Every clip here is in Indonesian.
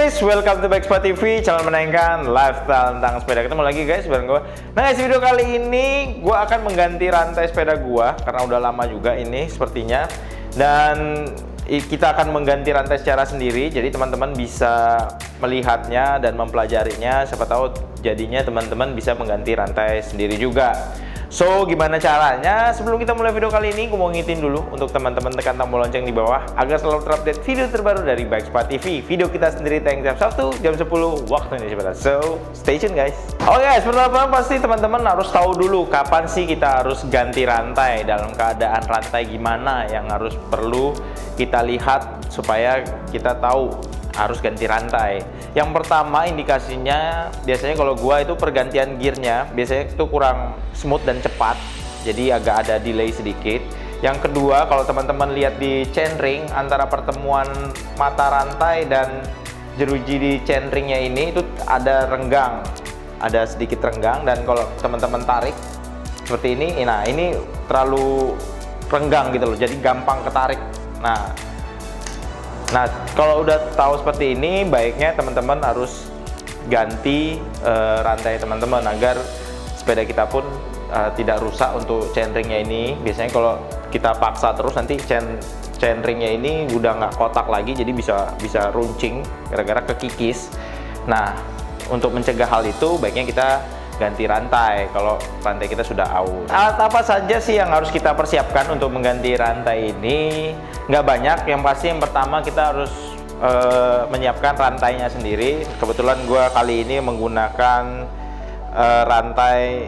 guys, welcome to Bikespot TV, channel menaikkan lifestyle tentang sepeda. Ketemu lagi guys bareng gue. Nah guys, video kali ini gue akan mengganti rantai sepeda gue karena udah lama juga ini sepertinya. Dan kita akan mengganti rantai secara sendiri, jadi teman-teman bisa melihatnya dan mempelajarinya. Siapa tahu jadinya teman-teman bisa mengganti rantai sendiri juga. So, gimana caranya? Sebelum kita mulai video kali ini, gue mau ngingetin dulu untuk teman-teman tekan tombol lonceng di bawah agar selalu terupdate video terbaru dari Bikespot TV. Video kita sendiri tayang tiap Sabtu jam 10 waktu Indonesia Barat. So, stay tune guys. Oke guys, pertama pasti teman-teman harus tahu dulu kapan sih kita harus ganti rantai, dalam keadaan rantai gimana yang harus perlu kita lihat supaya kita tahu harus ganti rantai. Yang pertama indikasinya biasanya kalau gua itu pergantian gearnya biasanya itu kurang smooth dan cepat, jadi agak ada delay sedikit. Yang kedua, kalau teman-teman lihat di chainring antara pertemuan mata rantai dan jeruji di chainringnya ini itu ada renggang, ada sedikit renggang, dan kalau teman-teman tarik seperti ini, nah ini terlalu renggang gitu loh, jadi gampang ketarik. Nah, kalau udah tahu seperti ini, baiknya teman-teman harus ganti rantai teman-teman agar sepeda kita pun tidak rusak untuk chainringnya ini. Biasanya kalau kita paksa terus nanti chainringnya ini udah nggak kotak lagi, jadi bisa runcing gara-gara kekikis. Nah, untuk mencegah hal itu, baiknya kita ganti rantai kalau rantai kita sudah aus. Alat apa saja sih yang harus kita persiapkan untuk mengganti rantai ini? Nggak banyak, yang pasti yang pertama kita harus menyiapkan rantainya sendiri. Kebetulan gue kali ini menggunakan rantai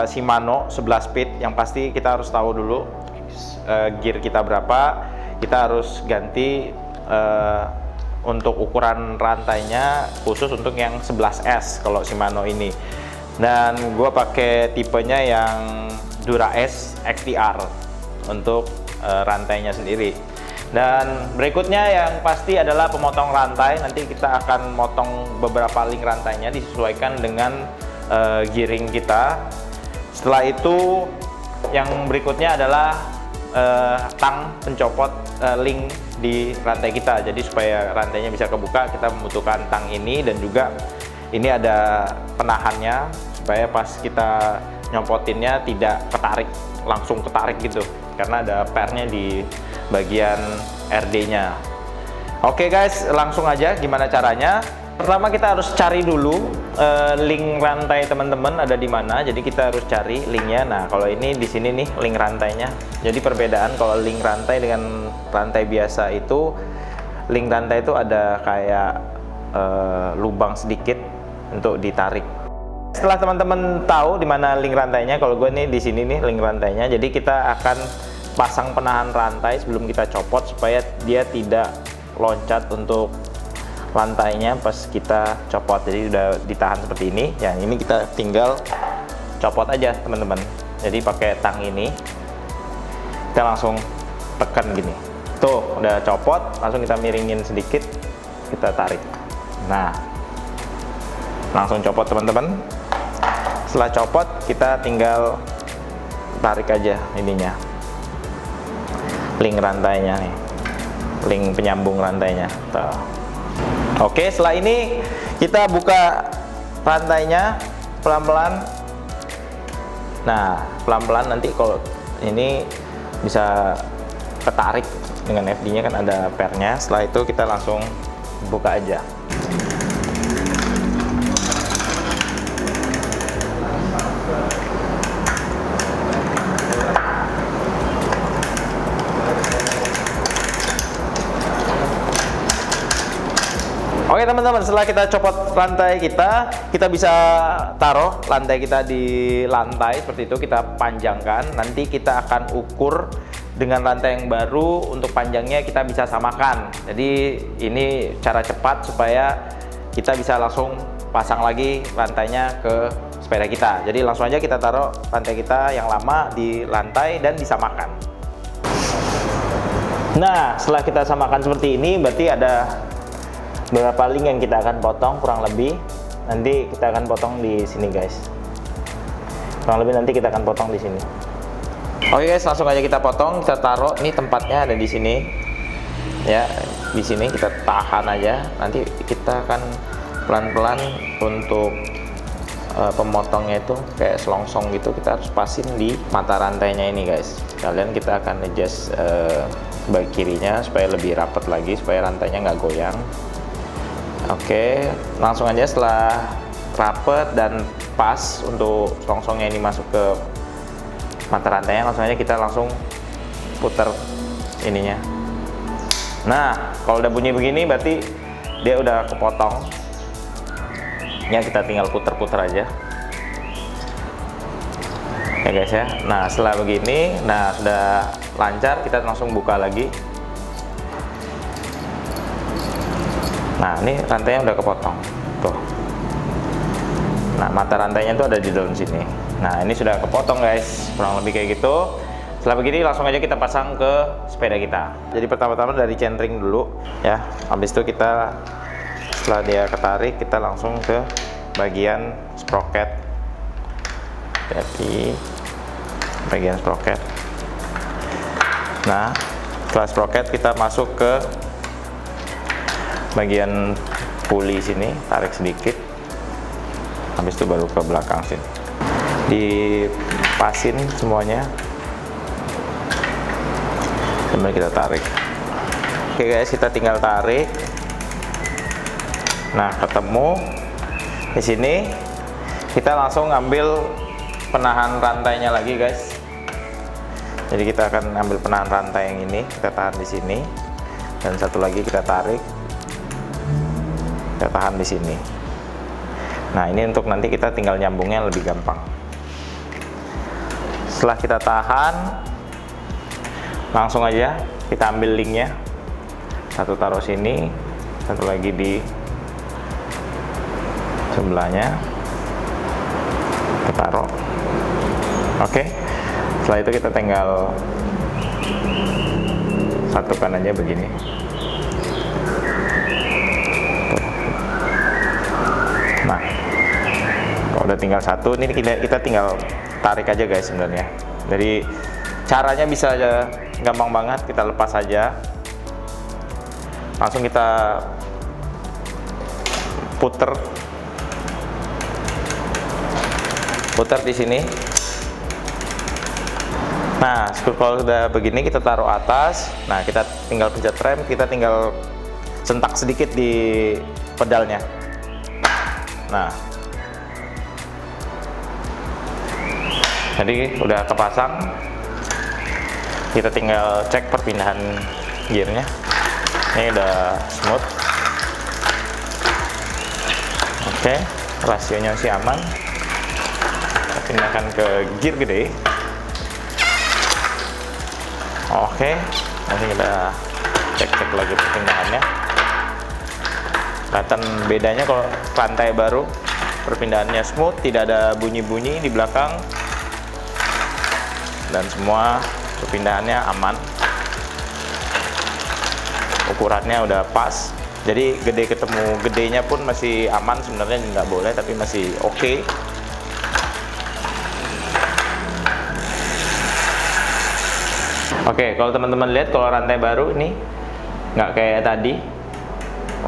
Shimano 11 speed. Yang pasti kita harus tahu dulu gear kita berapa, kita harus ganti untuk ukuran rantainya khusus untuk yang 11S kalau Shimano ini. Dan gue pakai tipenya yang Dura-S XTR untuk rantainya sendiri. Dan berikutnya yang pasti adalah pemotong rantai. Nanti kita akan motong beberapa link rantainya disesuaikan dengan gearing kita. Setelah itu yang berikutnya adalah tang pencopot link di rantai kita. Jadi supaya rantainya bisa kebuka, kita membutuhkan tang ini, dan juga ini ada penahannya supaya pas kita nyopotinnya tidak langsung ketarik gitu, karena ada pernya di bagian RD-nya. Oke guys, langsung aja gimana caranya. Pertama kita harus cari dulu link rantai teman-teman ada di mana. Jadi kita harus cari linknya. Nah, kalau ini di sini nih link rantainya. Jadi perbedaan kalau link rantai dengan rantai biasa itu, link rantai itu ada kayak lubang sedikit untuk ditarik. Setelah teman-teman tahu di mana link rantainya, kalau gue nih di sini nih link rantainya. Jadi kita akan pasang penahan rantai sebelum kita copot supaya dia tidak loncat untuk lantainya pas kita copot. Jadi udah ditahan seperti ini. Ya, ini kita tinggal copot aja teman-teman. Jadi pakai tang ini kita langsung tekan gini. Tuh, udah copot, langsung kita miringin sedikit, kita tarik. Nah, langsung copot teman-teman. Setelah copot, kita tinggal tarik aja ininya, link rantainya nih, link penyambung rantainya. Tuh. Oke, setelah ini kita buka rantainya pelan-pelan. Nah, pelan-pelan nanti kalau ini bisa ketarik dengan FD-nya, kan ada pernya. Setelah itu kita langsung buka aja. Oke teman-teman, setelah kita copot rantai kita bisa taruh rantai kita di lantai seperti itu, kita panjangkan. Nanti kita akan ukur dengan rantai yang baru, untuk panjangnya kita bisa samakan. Jadi ini cara cepat supaya kita bisa langsung pasang lagi rantainya ke sepeda kita. Jadi langsung aja kita taruh rantai kita yang lama di lantai dan disamakan. Nah, setelah kita samakan seperti ini, berarti ada beberapa link yang kita akan potong, kurang lebih nanti kita akan potong di sini guys. Kurang lebih nanti kita akan potong di sini. Oke guys, langsung aja kita potong, kita taruh. Ini tempatnya ada di sini. Ya, di sini kita tahan aja. Nanti kita akan pelan-pelan untuk pemotongnya itu kayak selongsong gitu, kita harus pasin di mata rantainya ini guys. Kalian kita akan adjust bagi kirinya supaya lebih rapat lagi, supaya rantainya nggak goyang. Oke, langsung aja setelah rapet dan pas untuk selongsongnya ini masuk ke mata rantainya, langsung aja kita langsung putar ininya. Nah, kalau udah bunyi begini berarti dia udah kepotong. Ya, kita tinggal puter-puter aja ya guys ya. Nah, setelah begini, nah sudah lancar, kita langsung buka lagi. Nah, ini rantainya udah kepotong tuh. Nah, mata rantainya tuh ada di dalam sini. Nah, ini sudah kepotong guys, kurang lebih kayak gitu. Setelah begini langsung aja kita pasang ke sepeda kita. Jadi pertama-tama dari centering dulu ya. Habis itu kita setelah dia ketarik, kita langsung ke bagian sprocket. Jadi bagian sprocket. Nah, setelah sprocket kita masuk ke bagian puli sini, tarik sedikit. Habis itu baru ke belakang sini. Dipasin semuanya. Kemudian kita tarik. Oke guys, kita tinggal tarik. Nah, ketemu di sini. Kita langsung ambil penahan rantainya lagi guys. Jadi kita akan ambil penahan rantai yang ini, kita tahan di sini, dan satu lagi kita tarik, kita tahan di sini. Nah, ini untuk nanti kita tinggal nyambungnya lebih gampang. Setelah kita tahan, langsung aja kita ambil linknya, satu taruh sini, satu lagi di sebelahnya, kita taruh. Oke, setelah itu kita tinggal satukan aja begini. Nah, kalau udah tinggal satu, ini kita tinggal tarik aja guys sebenarnya. Jadi caranya bisa aja gampang banget, kita lepas aja, langsung kita puter di sini. Nah, kalau sudah begini kita taruh atas. Nah, kita tinggal pencet rem, kita tinggal sentak sedikit di pedalnya. Nah, jadi udah kepasang. Kita tinggal cek perpindahan gearnya. Ini udah smooth. Oke, rasionya masih aman. Kita pindahkan ke gear gede. Oke, nanti kita cek lagi perpindahannya. Kelihatan bedanya kalau rantai baru, perpindahannya smooth, tidak ada bunyi-bunyi di belakang, dan semua perpindahannya aman. Ukurannya udah pas, jadi gede ketemu gedenya pun masih aman sebenarnya, nggak boleh tapi masih oke. Oke, kalau teman-teman lihat, kalau rantai baru ini nggak kayak tadi.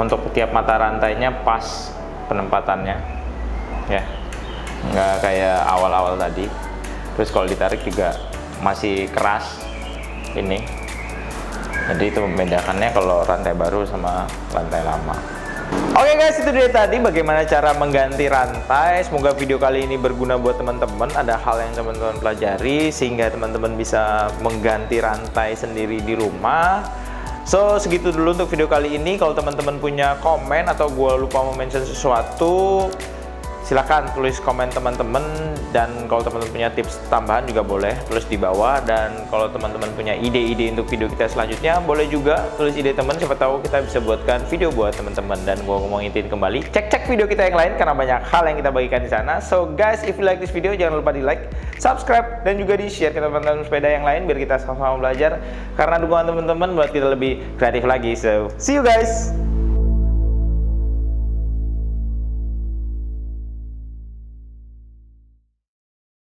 Untuk tiap mata rantainya pas penempatannya, ya, nggak kayak awal-awal tadi. Terus kalau ditarik juga masih keras ini. Jadi itu membedakannya kalau rantai baru sama rantai lama. Oke guys, itu dia tadi bagaimana cara mengganti rantai. Semoga video kali ini berguna buat teman-teman. Ada hal yang teman-teman pelajari sehingga teman-teman bisa mengganti rantai sendiri di rumah. So, segitu dulu untuk video kali ini. Kalau teman-teman punya komen atau gue lupa mention sesuatu, silahkan tulis komen teman-teman. Dan kalau teman-teman punya tips tambahan juga boleh tulis di bawah. Dan kalau teman-teman punya ide-ide untuk video kita selanjutnya, boleh juga tulis ide teman. Siapa tahu kita bisa buatkan video buat teman-teman. Dan gue mau ngingetin kembali, cek video kita yang lain karena banyak hal yang kita bagikan di sana. So guys, if you like this video, jangan lupa di like, subscribe, dan juga di share ke teman-teman sepeda yang lain biar kita sama-sama belajar. Karena dukungan teman-teman buat kita lebih kreatif lagi. So see you guys.